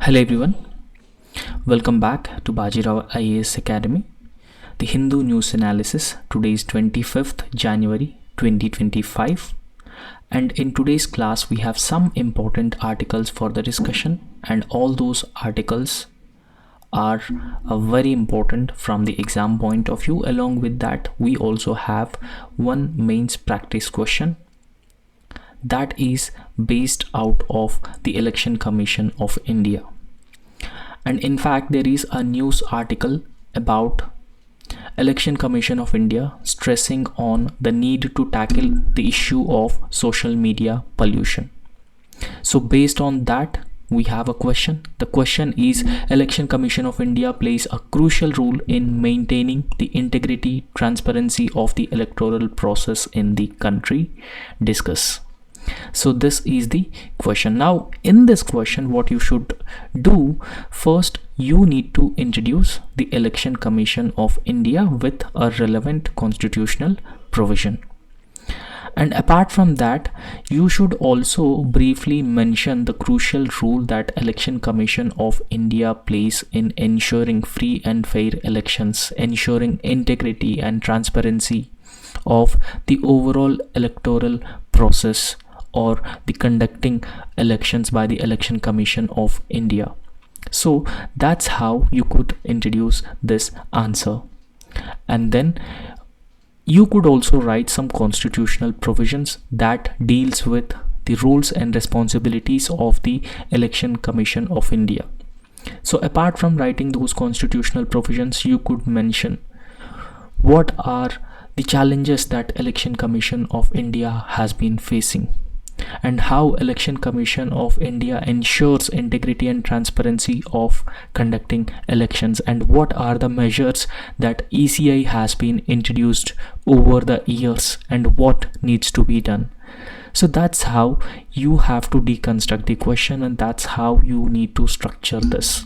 Hello everyone, welcome back to Bajirao IAS Academy, the Hindu news analysis. Today is 25th January 2025, and in today's class we have some important articles for the discussion, and all those articles are very important from the exam point of view. Along with that, we also have one mains practice question that is based out of the Election Commission of India. And in fact, there is a news article about Election Commission of India stressing on the need to tackle the issue of social media pollution. So based on that, we have a question. The question is, Election Commission of India plays a crucial role in maintaining the integrity, transparency of the electoral process in the country. Discuss. So this is the question. Now in this question, what you should do first, you need to introduce the Election Commission of India with a relevant constitutional provision. And apart from that, you should also briefly mention the crucial role that Election Commission of India plays in ensuring free and fair elections, ensuring integrity and transparency of the overall electoral process, or the conducting elections by the Election Commission of India. So that's how you could introduce this answer. And then you could also write some constitutional provisions that deals with the roles and responsibilities of the Election Commission of India. So apart from writing those constitutional provisions, you could mention what are the challenges that Election Commission of India has been facing, and how Election Commission of India ensures integrity and transparency of conducting elections, and what are the measures that ECI has been introduced over the years and what needs to be done. So that's how you have to deconstruct the question, and that's how you need to structure this,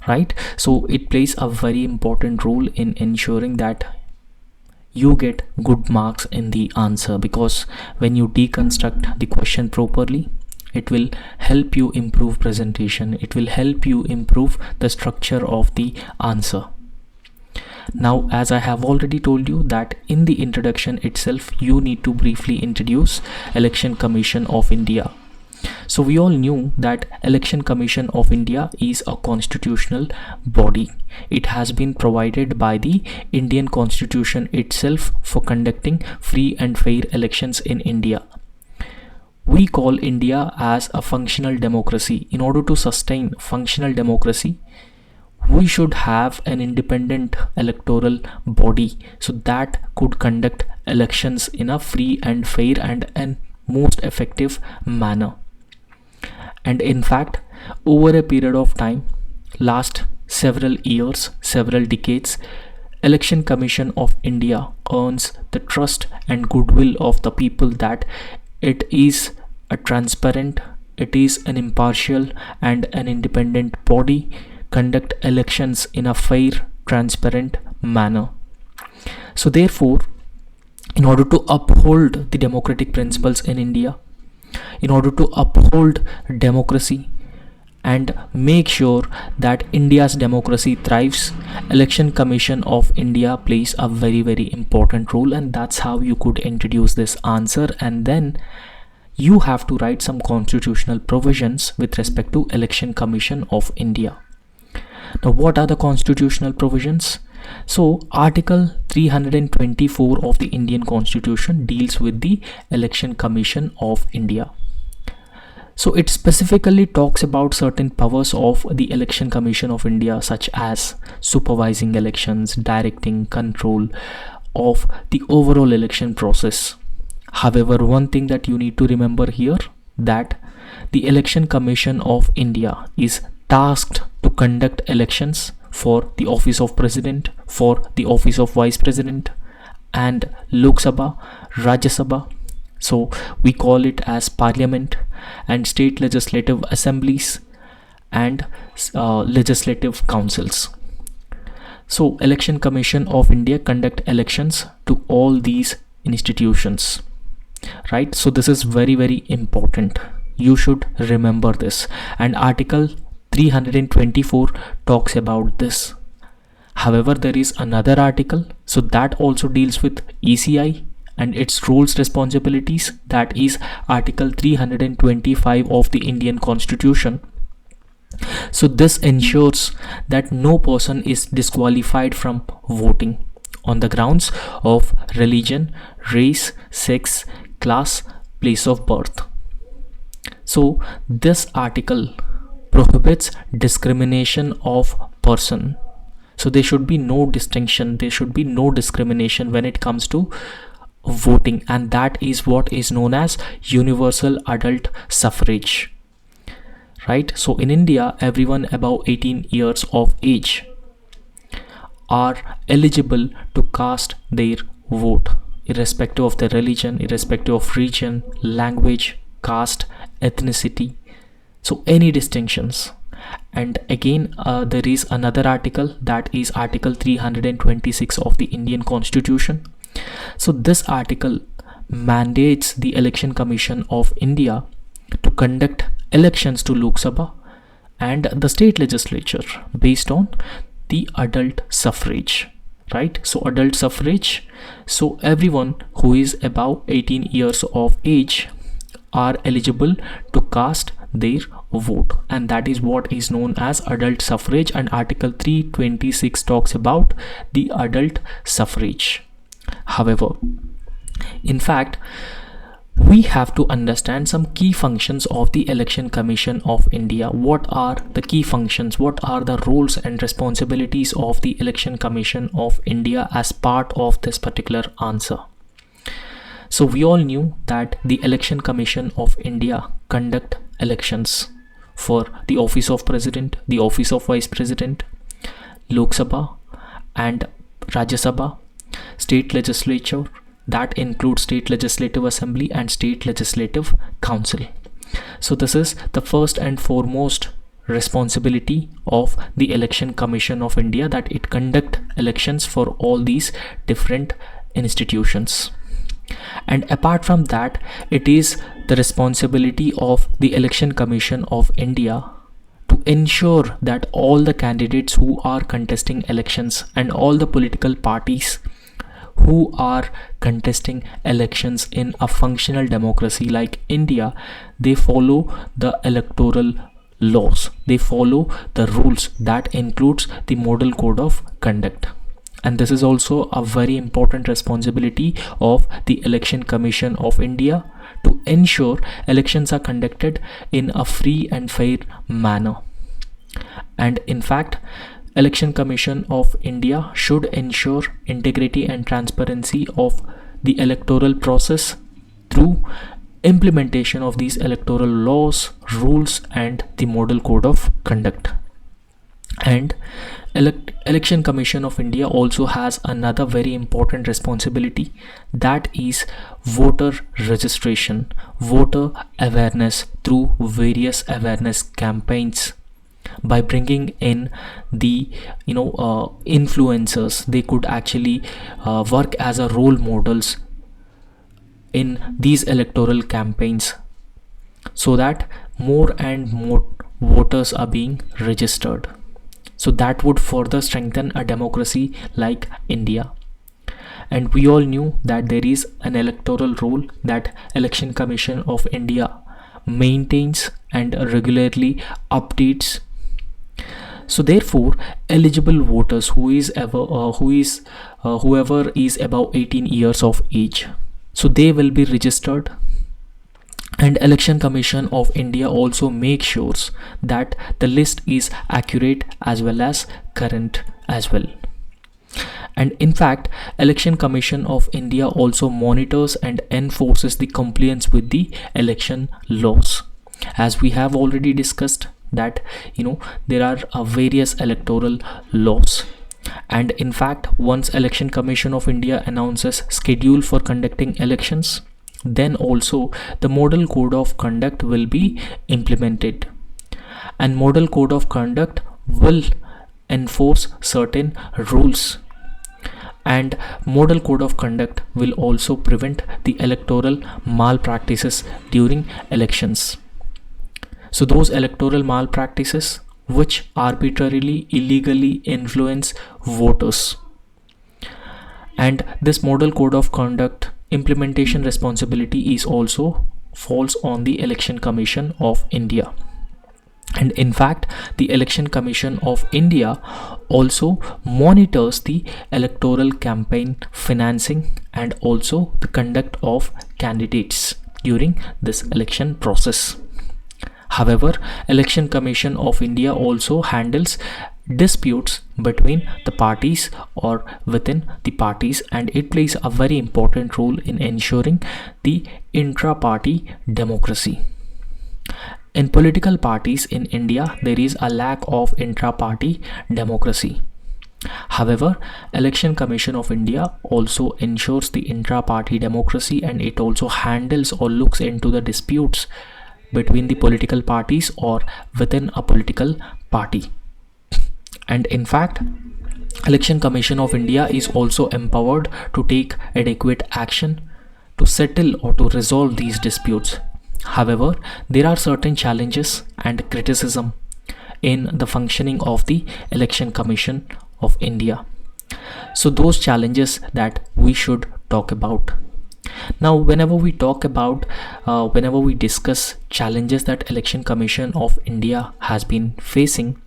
right? So it plays a very important role in ensuring that you get good marks in the answer, because when you deconstruct the question properly, it will help you improve presentation, it will help you improve the structure of the answer. Now, as I have already told you that in the introduction itself, you need to briefly introduce Election Commission of India. So we all knew that Election Commission of India is a constitutional body. It has been provided by the Indian Constitution itself for conducting free and fair elections in India. We call India as a functional democracy. In order to sustain functional democracy, we should have an independent electoral body so that could conduct elections in a free and fair and most effective manner. And in fact, over a period of time, last several years, several decades, Election Commission of India earns the trust and goodwill of the people that it is a transparent, it is an impartial and an independent body, conduct elections in a fair, transparent manner. So therefore, in order to uphold the democratic principles in India, in order to uphold democracy and make sure that India's democracy thrives, Election Commission of India plays a very important role, and that's how you could introduce this answer. And then you have to write some constitutional provisions with respect to Election Commission of India. Now, what are the constitutional provisions? So Article 324 of the Indian Constitution deals with the Election Commission of India. So it specifically talks about certain powers of the Election Commission of India, such as supervising elections, directing control of the overall election process. However, one thing that you need to remember here, that the Election Commission of India is tasked to conduct elections for the office of President, for the office of Vice President, and Lok Sabha, Rajya Sabha. So we call it as Parliament, and state legislative assemblies and legislative councils. So Election Commission of India conduct elections to all these institutions, right? So this is very important. You should remember this. And Article 324 talks about this. However, there is another article, so that also deals with ECI and its roles, responsibilities. That is Article 325 of the Indian Constitution. So this ensures that no person is disqualified from voting on the grounds of religion, race, sex, class, place of birth. So this article prohibits discrimination of person. So there should be no distinction, there should be no discrimination when it comes to voting, and that is what is known as universal adult suffrage. Right? So in India, everyone above 18 years of age are eligible to cast their vote, irrespective of their religion, irrespective of region, language, caste, ethnicity, so any distinctions. And again, there is another article, that is Article 326 of the Indian Constitution. So this article mandates the Election Commission of India to conduct elections to Lok Sabha and the state legislature based on the adult suffrage. Right? So adult suffrage, so everyone who is above 18 years of age are eligible to cast their vote, and that is what is known as adult suffrage, and Article 326 talks about the adult suffrage. However, in fact, we have to understand some key functions of the Election Commission of India. What are the key functions? What are the roles and responsibilities of the Election Commission of India as part of this particular answer? So we all knew that the Election Commission of India conduct elections for the office of President, the office of Vice President, Lok Sabha and Rajya Sabha, state legislature, that includes state legislative assembly and state legislative council. So this is the first and foremost responsibility of the Election Commission of India, that it conduct elections for all these different institutions. And apart from that, it is the responsibility of the Election Commission of India to ensure that all the candidates who are contesting elections and all the political parties who are contesting elections in a functional democracy like India, they follow the electoral laws, they follow the rules, that includes the model code of conduct. And this is also a very important responsibility of the Election Commission of India, to ensure elections are conducted in a free and fair manner. And in fact, Election Commission of India should ensure integrity and transparency of the electoral process through implementation of these electoral laws, rules and the model code of conduct. And Election Commission of India also has another very important responsibility, that is voter registration, voter awareness through various awareness campaigns. By bringing in the influencers, they could actually work as a role models in these electoral campaigns, so that more and more voters are being registered. So that would further strengthen a democracy like India. And we all knew that there is an electoral roll that Election Commission of India maintains and regularly updates. So therefore, eligible voters whoever is above 18 years of age, so they will be registered. And Election Commission of India also makes sure that the list is accurate as well as current as well. And in fact, Election Commission of India also monitors and enforces the compliance with the election laws. As we have already discussed that there are various electoral laws, and in fact, once Election Commission of India announces schedule for conducting elections, then also the model code of conduct will be implemented, and model code of conduct will enforce certain rules, and model code of conduct will also prevent the electoral malpractices during elections. So those electoral malpractices which arbitrarily, illegally influence voters. And this model code of conduct implementation responsibility is also falls on the Election Commission of India. And in fact, the Election Commission of India also monitors the electoral campaign financing and also the conduct of candidates during this election process. However, Election Commission of India also handles disputes between the parties or within the parties, and it plays a very important role in ensuring the intra-party democracy. In political parties in India, there is a lack of intra-party democracy. However, Election Commission of India also ensures the intra-party democracy, and it also handles or looks into the disputes between the political parties or within a political party. And in fact, Election Commission of India is also empowered to take adequate action to settle or to resolve these disputes. However, there are certain challenges and criticism in the functioning of the Election Commission of India. So those challenges that we should talk about. Now, whenever we discuss challenges that Election Commission of India has been facing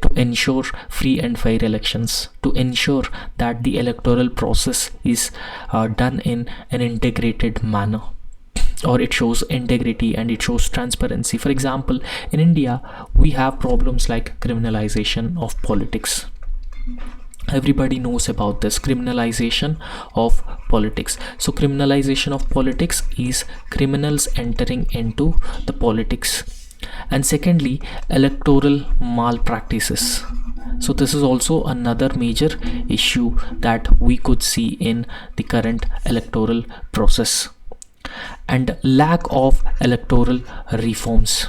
to ensure free and fair elections, to ensure that the electoral process is done in an integrated manner, or it shows integrity and it shows transparency. For example, in India, we have problems like criminalization of politics. Everybody knows about this criminalization of politics. So criminalization of politics is criminals entering into the politics. And secondly, electoral malpractices. So this is also another major issue that we could see in the current electoral process. And lack of electoral reforms.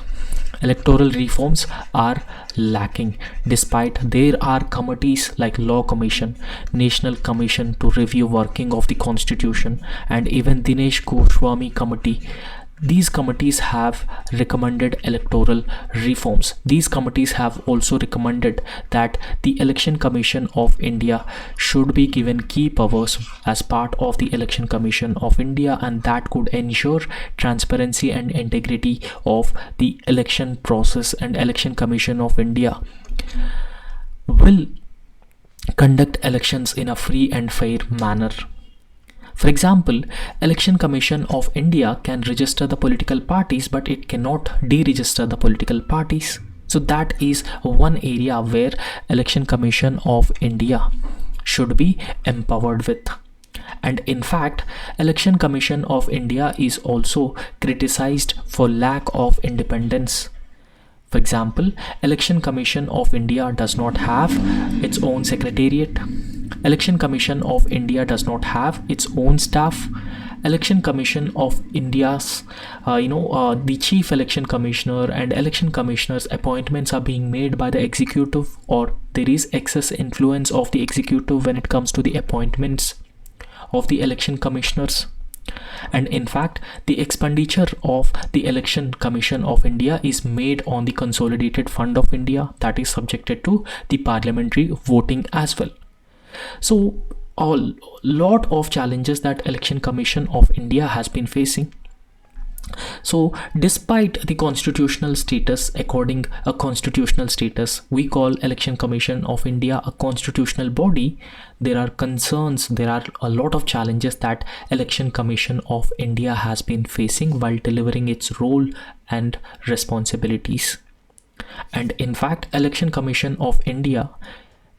Electoral reforms are lacking, despite there are committees like Law Commission, National Commission to review working of the Constitution, and even Dinesh Goswami Committee. These committees have recommended electoral reforms. These committees have also recommended that the Election Commission of India should be given key powers as part of the Election Commission of India, and that could ensure transparency and integrity of the election process. And Election Commission of India will conduct elections in a free and fair manner. For example, Election Commission of India can register the political parties, but it cannot deregister the political parties. So that is one area where Election Commission of India should be empowered with. And in fact, Election Commission of India is also criticized for lack of independence. For example, Election Commission of India does not have its own secretariat. Election Commission of India does not have its own staff. Election Commission of India's, the Chief Election Commissioner and Election Commissioners appointments are being made by the executive, or there is excess influence of the executive when it comes to the appointments of the election commissioners. And in fact, the expenditure of the Election Commission of India is made on the Consolidated Fund of India, that is subjected to the parliamentary voting as well. So a lot of challenges that Election Commission of India has been facing. So despite the constitutional status, according a constitutional status, we call Election Commission of India a constitutional body. There are concerns, there are a lot of challenges that Election Commission of India has been facing while delivering its role and responsibilities. And in fact, Election Commission of India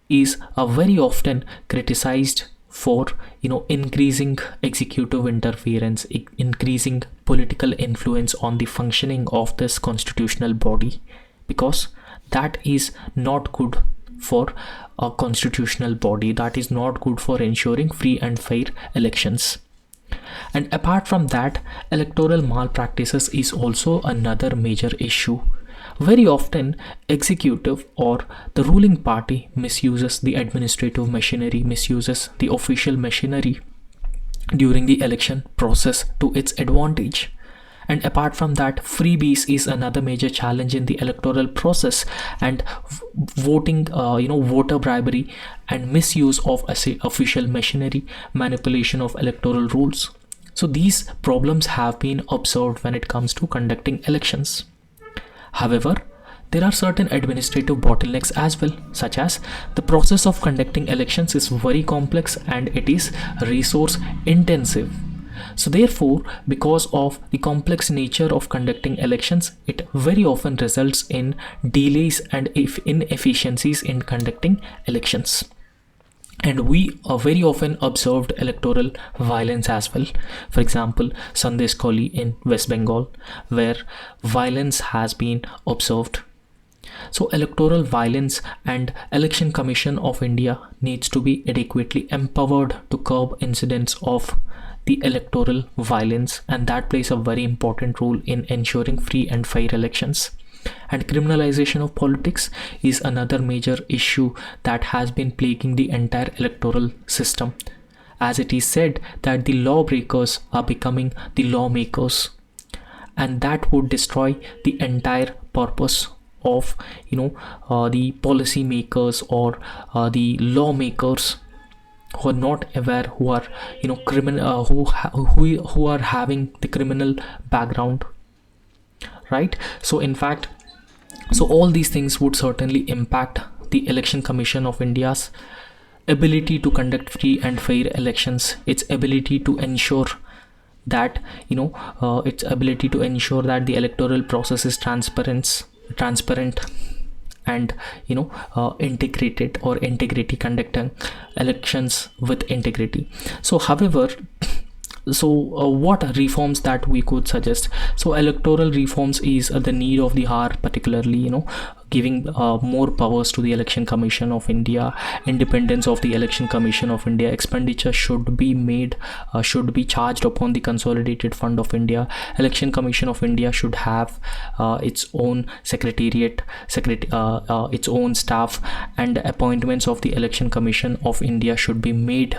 is very often criticized for increasing executive interference, increasing political influence on the functioning of this constitutional body, because that is not good for a constitutional body, that is not good for ensuring free and fair elections. And apart from that, electoral malpractices is also another major issue. Very often, executive or the ruling party misuses the administrative machinery, misuses the official machinery during the election process to its advantage. And apart from that, freebies is another major challenge in the electoral process, and voting, voter bribery and misuse of official machinery, manipulation of electoral rules. So these problems have been observed when it comes to conducting elections. However, there are certain administrative bottlenecks as well, such as the process of conducting elections is very complex and it is resource intensive. So therefore, because of the complex nature of conducting elections, it very often results in delays and inefficiencies in conducting elections. And we very often observed electoral violence as well. For example, Sandesh Koli in West Bengal, where violence has been observed. So electoral violence and Election Commission of India needs to be adequately empowered to curb incidents of the electoral violence, and that plays a very important role in ensuring free and fair elections. And criminalization of politics is another major issue that has been plaguing the entire electoral system, as it is said that the lawbreakers are becoming the lawmakers, and that would destroy the entire purpose of the policy makers or the lawmakers who are not aware, who are criminal, who are having the criminal background, right? So in fact, so all these things would certainly impact the Election Commission of India's ability to conduct free and fair elections, its ability to ensure that the electoral process is transparent and integrated, or integrity, conducting elections with integrity. So however, what reforms that we could suggest? So electoral reforms is the need of the hour, particularly giving more powers to the Election Commission of India, independence of the Election Commission of India, expenditure should be made, should be charged upon the Consolidated Fund of India. Election Commission of India should have its own secretariat, its own staff, and appointments of the Election Commission of India should be made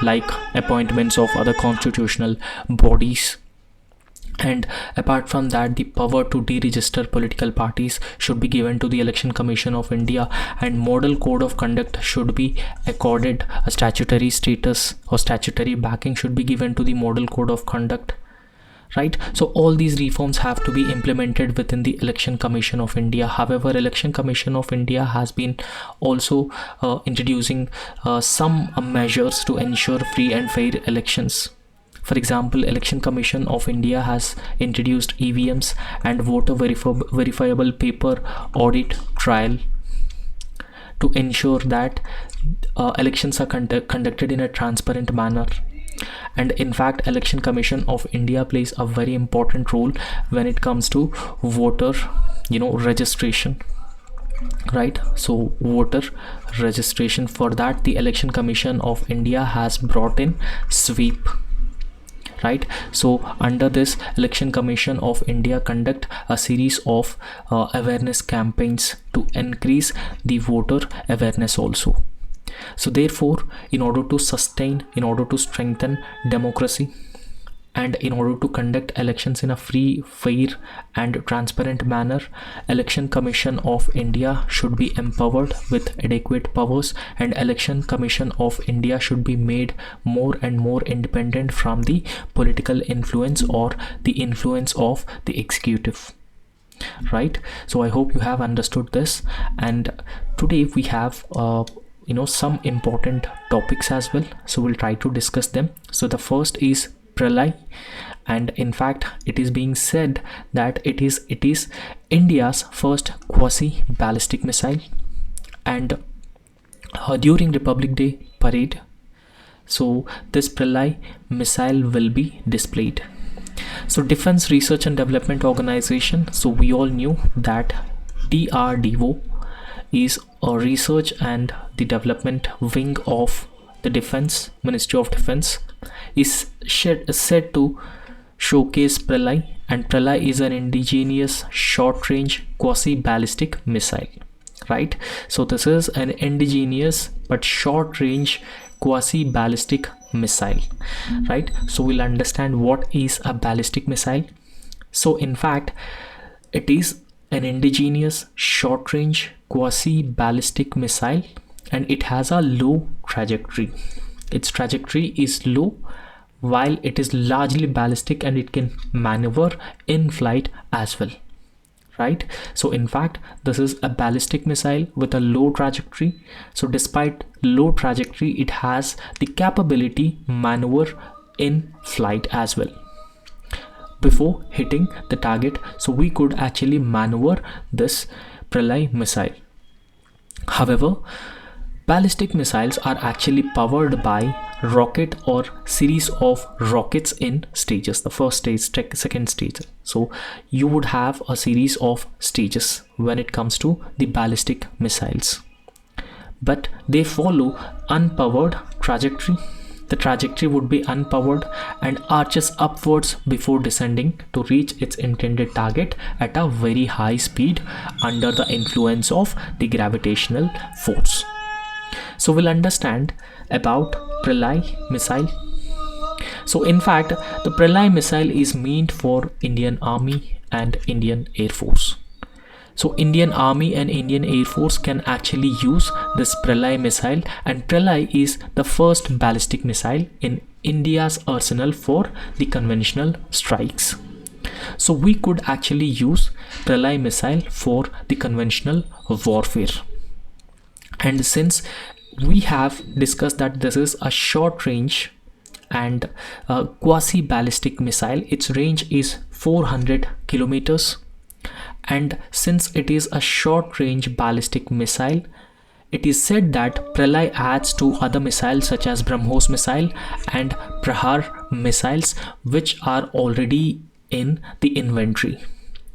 like appointments of other constitutional bodies. And apart from that, the power to deregister political parties should be given to the Election Commission of India, and model code of conduct should be accorded a statutory status, or statutory backing should be given to the model code of conduct, right? So all these reforms have to be implemented within the Election Commission of India. However, Election Commission of India has been also introducing some measures to ensure free and fair elections. For example, Election Commission of India has introduced EVMs and voter verifiable paper audit trial to ensure that elections are conducted in a transparent manner. And in fact, Election Commission of India plays a very important role when it comes to voter registration, right? So voter registration, for that the Election Commission of India has brought in sweep, right? So under this, Election Commission of India conduct a series of awareness campaigns to increase the voter awareness also. So therefore, in order to strengthen democracy, and in order to conduct elections in a free, fair and transparent manner, Election Commission of India should be empowered with adequate powers, and Election Commission of India should be made more and more independent from the political influence or the influence of the executive, right? So I hope you have understood this, and today we have some important topics as well, so we'll try to discuss them. So the first is Pralay, and in fact it is being said that it is India's first quasi-ballistic missile, and during Republic Day parade, so this Pralay missile will be displayed. So Defense Research and Development Organization, so we all knew that DRDO is a research and the development wing of the Ministry of Defense, is said to showcase Pralay, and Pralay is an indigenous short-range quasi-ballistic missile, right? So this is an indigenous but short-range quasi-ballistic missile, right? So we'll understand what is a ballistic missile, So in fact, it is an indigenous short-range quasi-ballistic missile, and it has a low trajectory. Its trajectory is low while it is largely ballistic, and it can maneuver in flight as well, right? So in fact, this is a ballistic missile with a low trajectory. So despite low trajectory, it has the capability maneuver in flight as well before hitting the target. So we could actually maneuver this Pralay missile. However, ballistic missiles are actually powered by rocket or series of rockets in stages. The first stage, second stage. So you would have a series of stages when it comes to the ballistic missiles, but they follow unpowered trajectory. The trajectory would be unpowered and arches upwards before descending to reach its intended target at a very high speed under the influence of the gravitational force. So we'll understand about Pralay missile. So in fact, the Pralay missile is meant for Indian Army and Indian Air Force. So Indian Army and Indian Air Force can actually use this Pralay missile, and Pralay is the first ballistic missile in India's arsenal for the conventional strikes. So we could actually use Pralay missile for the conventional warfare. And since we have discussed that this is a short range and quasi-ballistic missile, its range is 400 kilometers. And since it is a short range ballistic missile, it is said that Pralay adds to other missiles such as BrahMos missile and Prahar missiles, which are already in the inventory,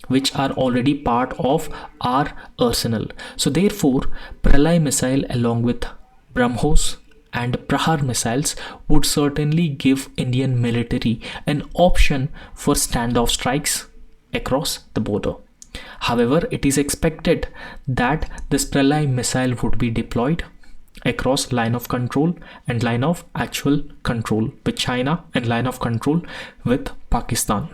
which are already part of our arsenal. So therefore, Pralay missile along with BrahMos and Prahar missiles would certainly give Indian military an option for standoff strikes across the border. However, it is expected that this Pralay missile would be deployed across line of control and line of actual control with China and line of control with Pakistan.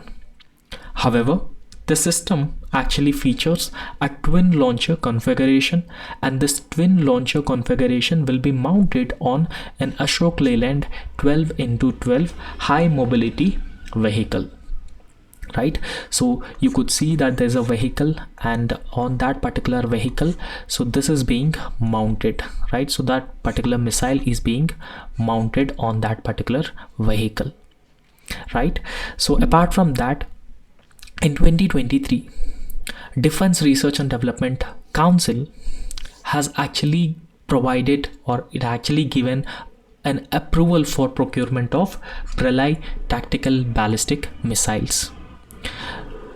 However, the system actually features a twin launcher configuration, and this twin launcher configuration will be mounted on an Ashok Leyland 12x12 high mobility vehicle. Right, so you could see that there's a vehicle, and on that particular vehicle, so this is being mounted, right? So that particular missile is being mounted on that particular vehicle, right? So apart from that, in 2023, Defense Research and Development Council has actually provided, or it actually given an approval for procurement of Pralay tactical ballistic missiles.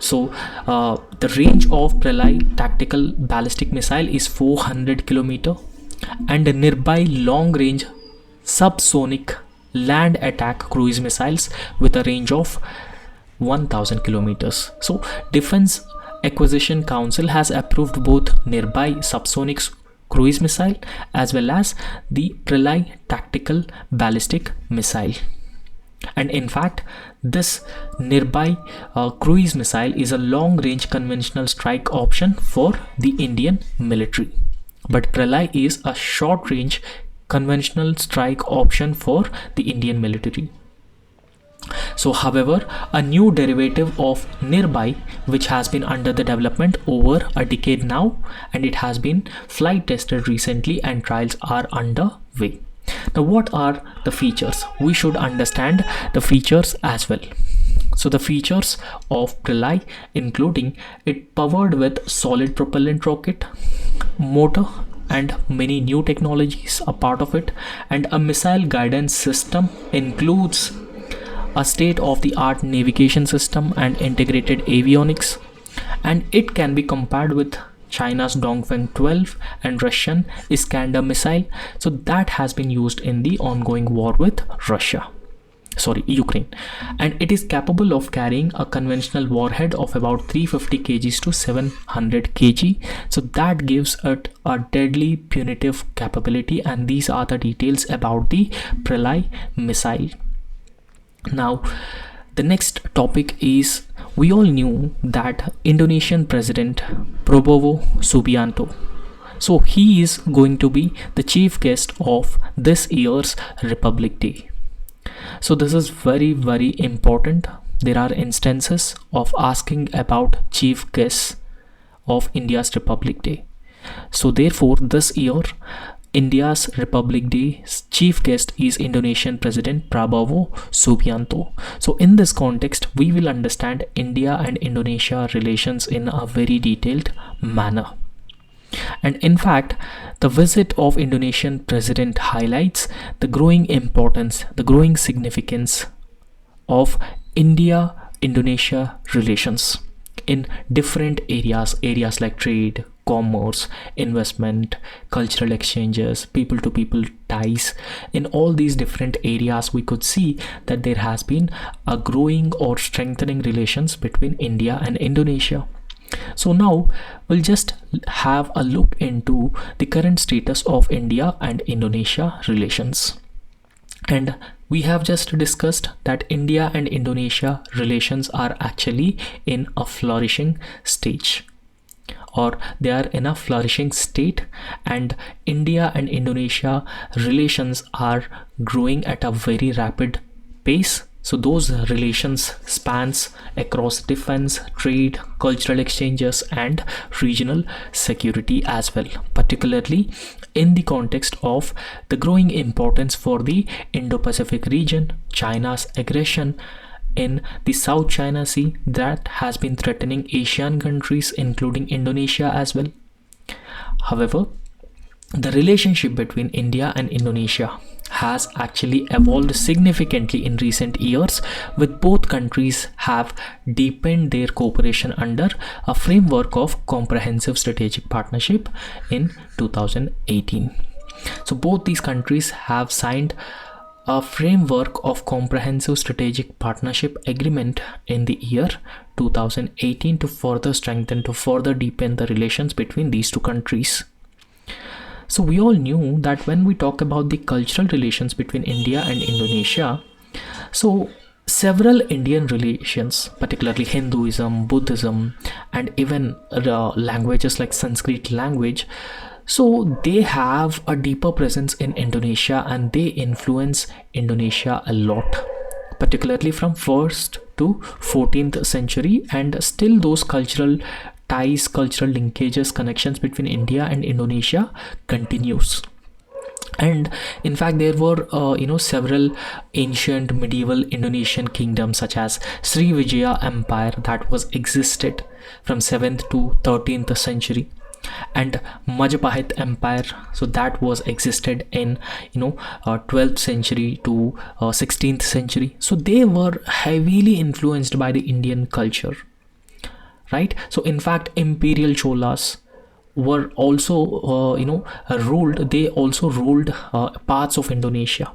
So the range of Pralay tactical ballistic missile is 400 km, and nearby long range subsonic land attack cruise missiles with a range of 1000 kilometers. So Defense Acquisition Council has approved both nearby subsonic cruise missile as well as the Pralay tactical ballistic missile. And in fact, this nearby cruise missile is a long range conventional strike option for the Indian military, but Pralay is a short range conventional strike option for the Indian military. So however, a new derivative of nearby, which has been under the development over a decade now, and it has been flight tested recently and trials are underway. Now, what are the features? We should understand the features as well. So the features of Pralay including it powered with solid propellant rocket, motor, and many new technologies are part of it, and a missile guidance system includes a state-of-the-art navigation system and integrated avionics, and it can be compared with China's Dongfeng 12 and Russian Iskander missile. So that has been used in the ongoing war with Ukraine, and it is capable of carrying a conventional warhead of about 350 kg to 700 kg. So that gives it a deadly punitive capability, and these are the details about the Pralay missile. Now, the next topic is we all knew that Indonesian President Prabowo Subianto, so he is going to be the chief guest of this year's Republic Day. So this is very, very important. There are instances of asking about chief guests of India's Republic Day. So therefore, this year, India's Republic Day's chief guest is Indonesian President Prabowo Subianto. So in this context, we will understand India and Indonesia relations in a very detailed manner. And in fact, the visit of Indonesian president highlights the growing importance, the growing significance of India-Indonesia relations in different areas like trade, commerce, investment, cultural exchanges, people-to-people ties. In all these different areas, we could see that there has been a growing or strengthening relations between India and Indonesia. So now we'll just have a look into the current status of India and Indonesia relations. And we have just discussed that India and Indonesia relations are actually in a flourishing stage, or they are in a flourishing state, and India and Indonesia relations are growing at a very rapid pace. So those relations spans across defense, trade, cultural exchanges, and regional security as well, particularly in the context of the growing importance for the Indo-Pacific region, China's aggression in the South China Sea that has been threatening Asian countries, including Indonesia as well. However, the relationship between India and Indonesia has actually evolved significantly in recent years, with both countries have deepened their cooperation under a framework of comprehensive strategic partnership in 2018. So both these countries have signed a framework of comprehensive strategic partnership agreement in the year 2018 to further deepen the relations between these two countries. So we all knew that when we talk about the cultural relations between India and Indonesia, so several Indian relations, particularly Hinduism, Buddhism, and even languages like Sanskrit language, so they have a deeper presence in Indonesia and they influence Indonesia a lot, particularly from 1st to 14th century, and still those cultural ties, cultural linkages, connections between India and Indonesia continues. And in fact, there were several ancient medieval Indonesian kingdoms such as Srivijaya Empire that was existed from 7th to 13th century, and Majapahit Empire, so that was existed in 12th century to 16th century. So they were heavily influenced by the Indian culture, right? So in fact, imperial Cholas were also ruled parts of Indonesia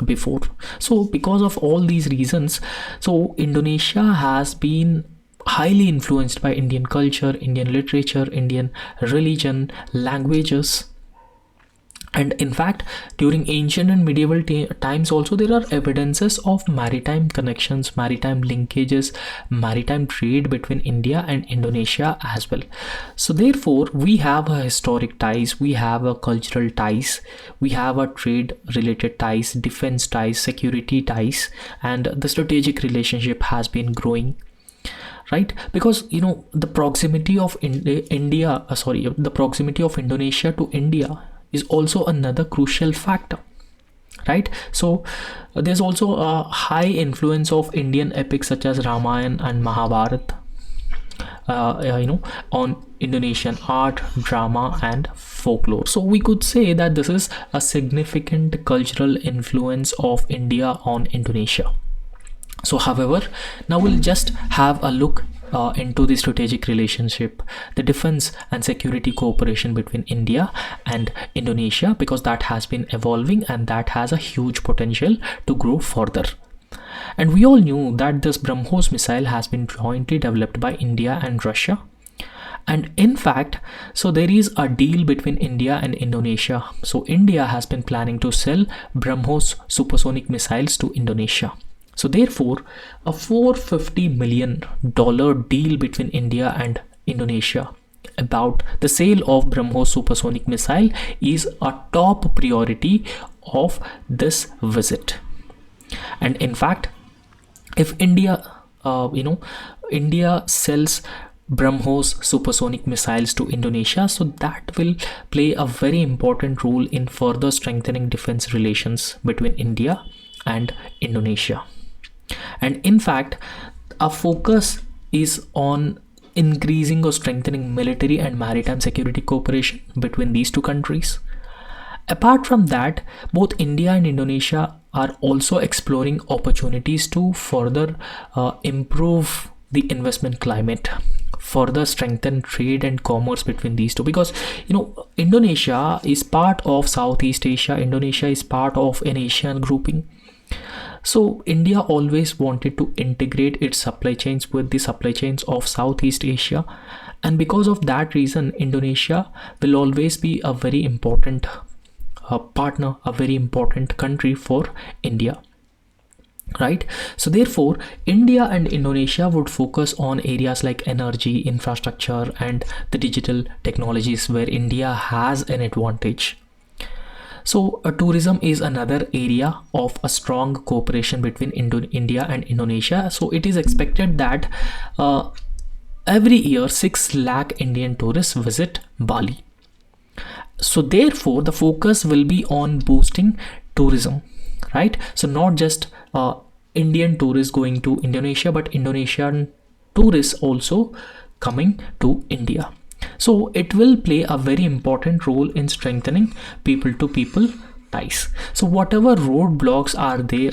before. So because of all these reasons, so Indonesia has been highly influenced by Indian culture, Indian literature, Indian religion, languages. And in fact, during ancient and medieval times also, there are evidences of maritime connections, maritime linkages, maritime trade between India and Indonesia as well. So therefore, we have a historic ties, we have a cultural ties, we have a trade related ties, defense ties, security ties, and the strategic relationship has been growing, right? Because the proximity of the proximity of Indonesia to India is also another crucial factor, right? So there's also a high influence of Indian epics such as Ramayana and Mahabharata on Indonesian art, drama, and folklore. So we could say that this is a significant cultural influence of India on Indonesia. So however, now we'll just have a look into the strategic relationship, the defense and security cooperation between India and Indonesia, because that has been evolving and that has a huge potential to grow further. And we all knew that this BrahMos missile has been jointly developed by India and Russia. And in fact, so there is a deal between India and Indonesia. So India has been planning to sell BrahMos supersonic missiles to Indonesia. So therefore, a $450 million deal between India and Indonesia about the sale of BrahMos supersonic missile is a top priority of this visit. And in fact, if India sells BrahMos supersonic missiles to Indonesia, so that will play a very important role in further strengthening defense relations between India and Indonesia. And in fact, our focus is on increasing or strengthening military and maritime security cooperation between these two countries. Apart from that, both India and Indonesia are also exploring opportunities to further improve the investment climate, further strengthen trade and commerce between these two, because Indonesia is part of Southeast Asia. Indonesia is part of an Asian grouping. So India always wanted to integrate its supply chains with the supply chains of Southeast Asia, and because of that reason, Indonesia will always be a very important partner, a very important country for India. Right? So therefore, India and Indonesia would focus on areas like energy, infrastructure, and the digital technologies where India has an advantage. So tourism is another area of a strong cooperation between India and Indonesia. So it is expected that every year 6 lakh Indian tourists visit Bali. So therefore, the focus will be on boosting tourism, right? So not just Indian tourists going to Indonesia, but Indonesian tourists also coming to India. So it will play a very important role in strengthening people-to-people ties. So whatever roadblocks are there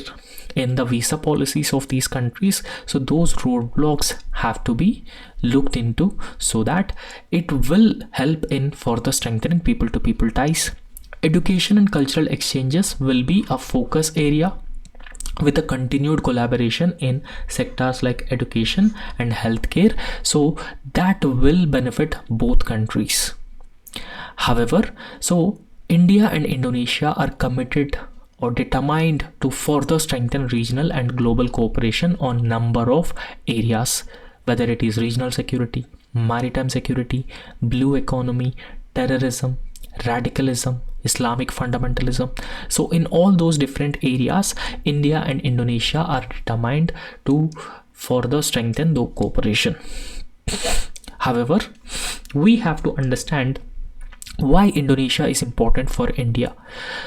in the visa policies of these countries, so those roadblocks have to be looked into so that it will help in further strengthening people-to-people ties. Education and cultural exchanges will be a focus area, with a continued collaboration in sectors like education and healthcare, so that will benefit both countries. However, so India and Indonesia are committed or determined to further strengthen regional and global cooperation on number of areas, whether it is regional security, maritime security, blue economy, terrorism, radicalism, Islamic fundamentalism. So in all those different areas, India and Indonesia are determined to further strengthen the cooperation. However, we have to understand why Indonesia is important for India.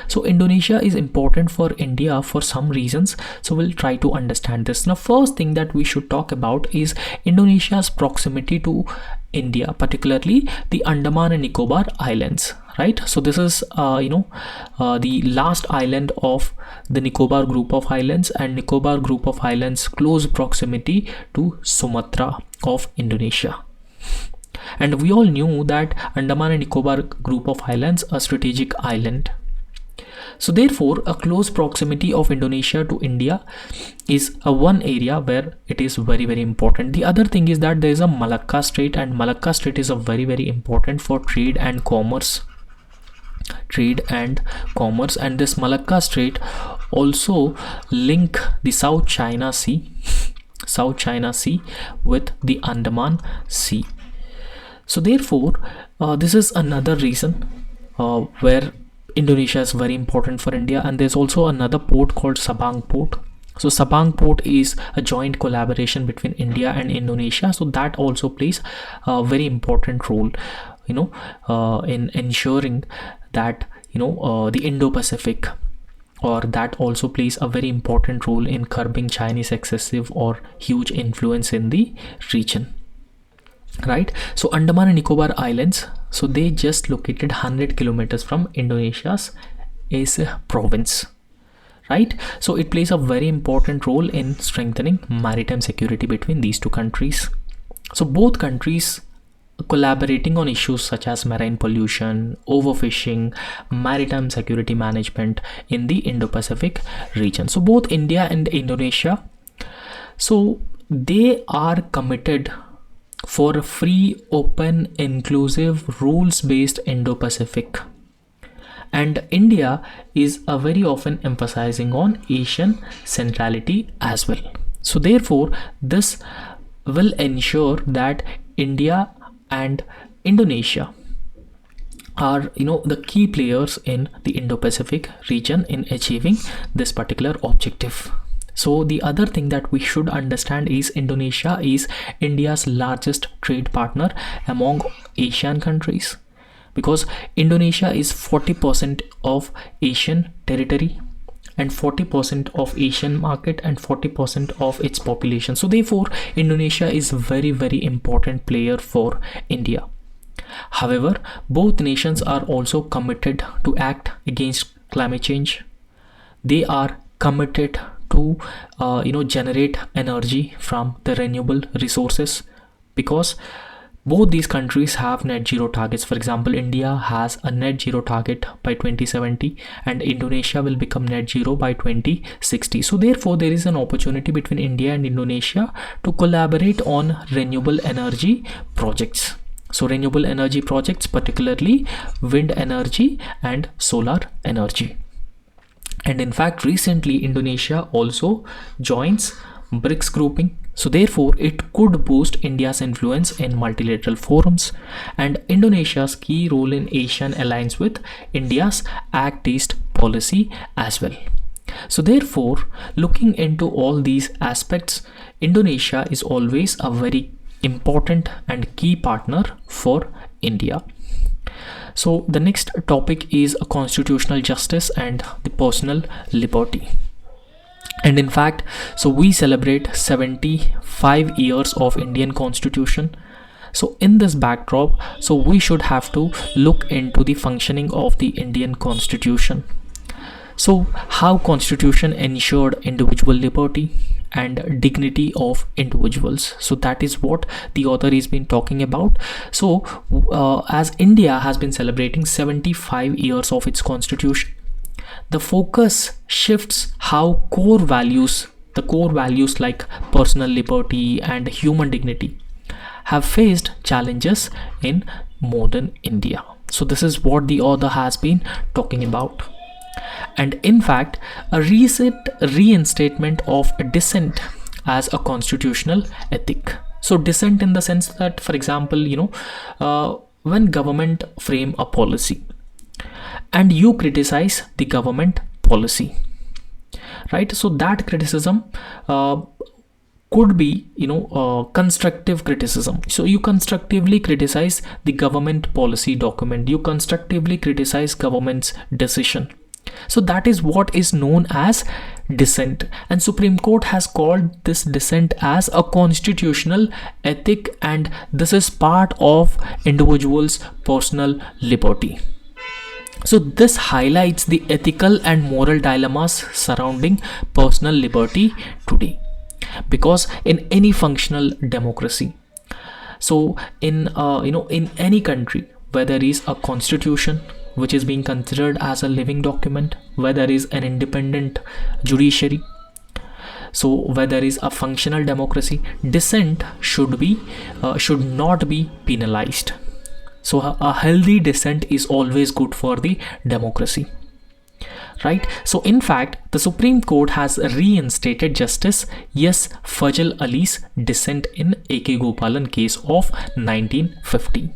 So Indonesia is important for India for some reasons. So we'll try to understand this. Now, first thing that we should talk about is Indonesia's proximity to India, particularly the Andaman and Nicobar Islands. Right, so this is the last island of the Nicobar group of islands, and Nicobar group of islands close proximity to Sumatra of Indonesia. And we all knew that Andaman and Nicobar group of islands are a strategic island. So therefore, a close proximity of Indonesia to India is one area where it is very, very important. The other thing is that there is a Malacca Strait, and Malacca Strait is a very, very important for trade and commerce. And this Malacca Strait also link the South China Sea with the Andaman Sea. So therefore, this is another reason where Indonesia is very important for India. And there's also another port called Sabang Port. So Sabang Port is a joint collaboration between India and Indonesia. So that also plays a very important role, in ensuring that the Indo-Pacific, or that also plays a very important role in curbing Chinese excessive or huge influence in the region. Right, so Andaman and Nicobar Islands, so they just located 100 kilometers from Indonesia's Aceh province. Right, so it plays a very important role in strengthening maritime security between these two countries. So both countries collaborating on issues such as marine pollution, overfishing, maritime security management in the Indo-Pacific region. So both India and Indonesia, so they are committed for a free, open, inclusive, rules-based Indo-Pacific. And India is very often emphasizing on Asian centrality as well. So therefore, this will ensure that India and Indonesia are the key players in the Indo-Pacific region in achieving this particular objective. So the other thing that we should understand is Indonesia is India's largest trade partner among Asian countries, because Indonesia is 40% of Asian territory and 40% of Asian market and 40% of its population. So therefore, Indonesia is very, very important player for India. However, both nations are also committed to act against climate change. They are committed to generate energy from the renewable resources, because both these countries have net zero targets. For example, India has a net zero target by 2070 and Indonesia will become net zero by 2060. So therefore, there is an opportunity between India and Indonesia to collaborate on renewable energy projects. So renewable energy projects, particularly wind energy and solar energy. And in fact, recently Indonesia also joins BRICS grouping. So therefore, it could boost India's influence in multilateral forums, and Indonesia's key role in ASEAN aligns with India's Act East policy as well. So therefore, looking into all these aspects, Indonesia is always a very important and key partner for India. So the next topic is constitutional justice and the personal liberty. And in fact, so we celebrate 75 years of Indian Constitution. So in this backdrop, so we should have to look into the functioning of the Indian Constitution. So how Constitution ensured individual liberty and dignity of individuals. So that is what the author has been talking about. So as India has been celebrating 75 years of its constitution, the focus shifts how the core values like personal liberty and human dignity have faced challenges in modern India. So this is what the author has been talking about. And in fact, a recent reinstatement of dissent as a constitutional ethic. So dissent in the sense that, for example, when government frame a policy and you criticize the government policy, right? So that criticism could be constructive criticism. So you constructively criticize the government policy document, you constructively criticize government's decision. So that is what is known as dissent, and Supreme Court has called this dissent as a constitutional ethic, and this is part of individual's personal liberty. So this highlights the ethical and moral dilemmas surrounding personal liberty today, because in any functional democracy, so in any country where there is a constitution which is being considered as a living document, where there is an independent judiciary, so where there is a functional democracy, dissent should not be penalized. So a healthy dissent is always good for the democracy, right? So in fact, the Supreme Court has reinstated Justice S. Fazl Ali's dissent in A.K. Gopalan case of 1950.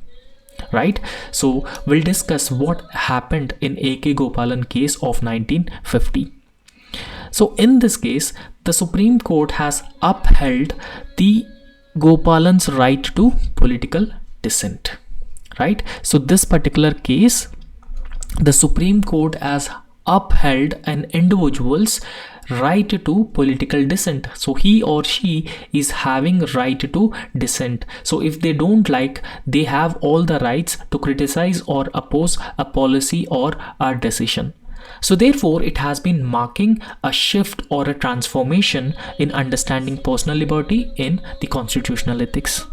Right, so we'll discuss what happened in A.K. Gopalan case of 1950. So in this case, the Supreme Court has upheld the Gopalan's right to political dissent, right? So this particular case, the Supreme Court has upheld an individual's right to political dissent. So he or she is having right to dissent. So if they don't like, they have all the rights to criticize or oppose a policy or a decision. So therefore, it has been marking a shift or a transformation in understanding personal liberty in the constitutional ethics.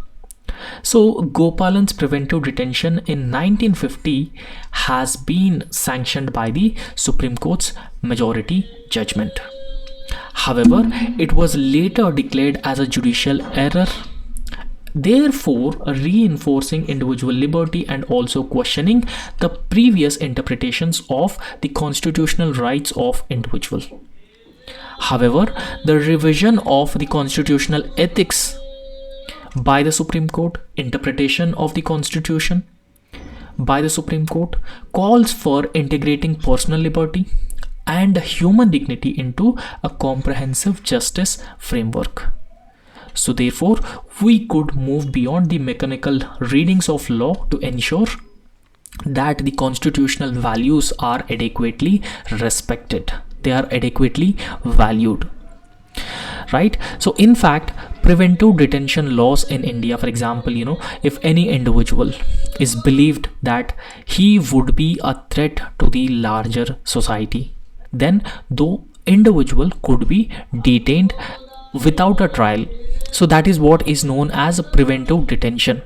So Gopalan's preventive detention in 1950 has been sanctioned by the Supreme Court's majority judgment. However, it was later declared as a judicial error therefore reinforcing individual liberty and also questioning the previous interpretations of the constitutional rights of individual. However, the revision of the constitutional ethics by the Supreme Court, interpretation of the Constitution by the Supreme Court, calls for integrating personal liberty and human dignity into a comprehensive justice framework. So therefore, we could move beyond the mechanical readings of law to ensure that the constitutional values are adequately respected. They are adequately valued. Right? So in fact, preventive detention laws in India, for example, if any individual is believed that he would be a threat to the larger society, then the individual could be detained without a trial. So that is what is known as preventive detention.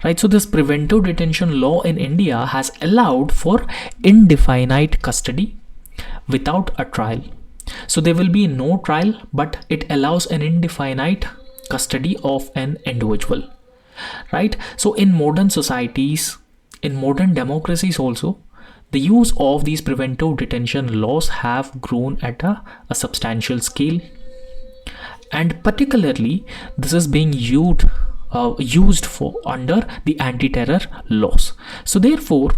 Right? So this preventive detention law in India has allowed for indefinite custody without a trial. So there will be no trial, but it allows an indefinite custody of an individual. Right? So in modern societies, in modern democracies also, the use of these preventive detention laws have grown at a substantial scale, and particularly this is being used for under the anti-terror laws. So therefore,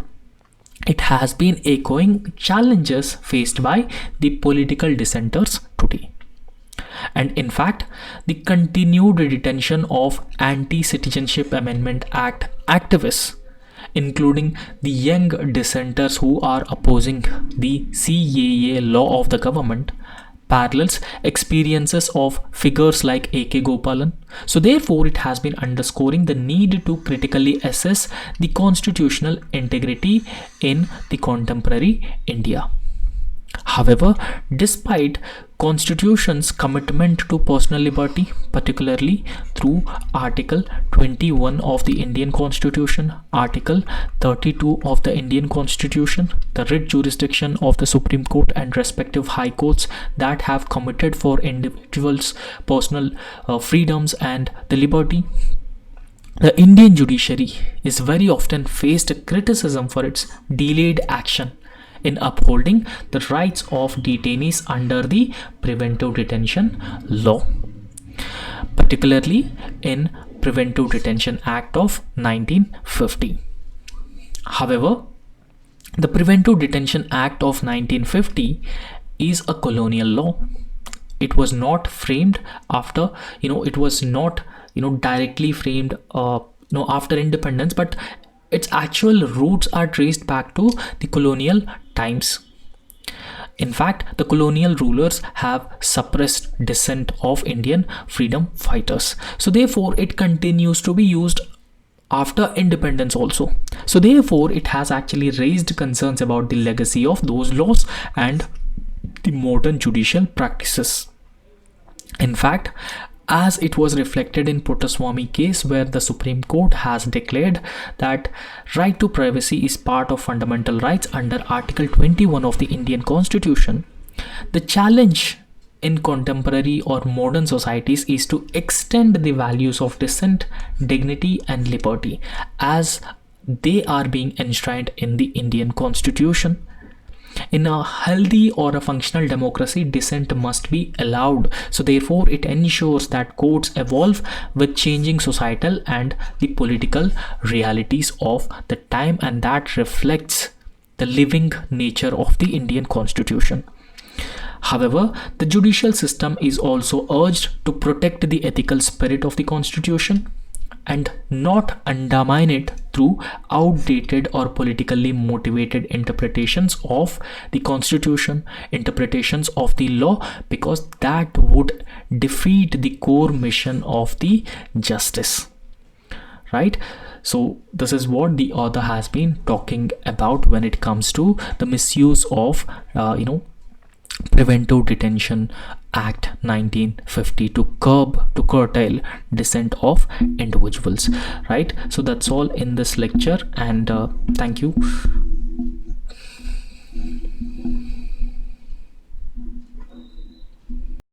it has been echoing challenges faced by the political dissenters today. And in fact, the continued detention of Anti-Citizenship Amendment Act activists, including the young dissenters who are opposing the CAA law of the government, parallels experiences of figures like A.K. Gopalan. So therefore, it has been underscoring the need to critically assess the constitutional integrity in the contemporary India. However, despite Constitution's commitment to personal liberty, particularly through Article 21 of the Indian Constitution, Article 32 of the Indian Constitution, the writ jurisdiction of the Supreme Court and respective high courts that have committed for individuals' personal freedoms and the liberty, the Indian judiciary is very often faced criticism for its delayed action in upholding the rights of detainees under the Preventive Detention Law, particularly in Preventive Detention Act of 1950. However, the Preventive Detention Act of 1950 is a colonial law. It was not framed after, it was not, directly framed, after independence, but its actual roots are traced back to the colonial times. In fact, the colonial rulers have suppressed dissent of Indian freedom fighters. So therefore, it continues to be used after independence also. So therefore, it has actually raised concerns about the legacy of those laws and the modern judicial practices. In fact, as it was reflected in Puttaswamy case, where the Supreme Court has declared that right to privacy is part of fundamental rights under Article 21 of the Indian Constitution, the challenge in contemporary or modern societies is to extend the values of dissent, dignity and liberty as they are being enshrined in the Indian Constitution. In a healthy or a functional democracy, dissent must be allowed. So therefore, it ensures that courts evolve with changing societal and the political realities of the time, and that reflects the living nature of the Indian Constitution. However, the judicial system is also urged to protect the ethical spirit of the Constitution and not undermine it through outdated or politically motivated interpretations of the Constitution, interpretations of the law, because that would defeat the core mission of the justice. Right? So this is what the author has been talking about when it comes to the misuse of Preventive Detention Act 1950 to curtail dissent of individuals. Right? So that's all in this lecture, and thank you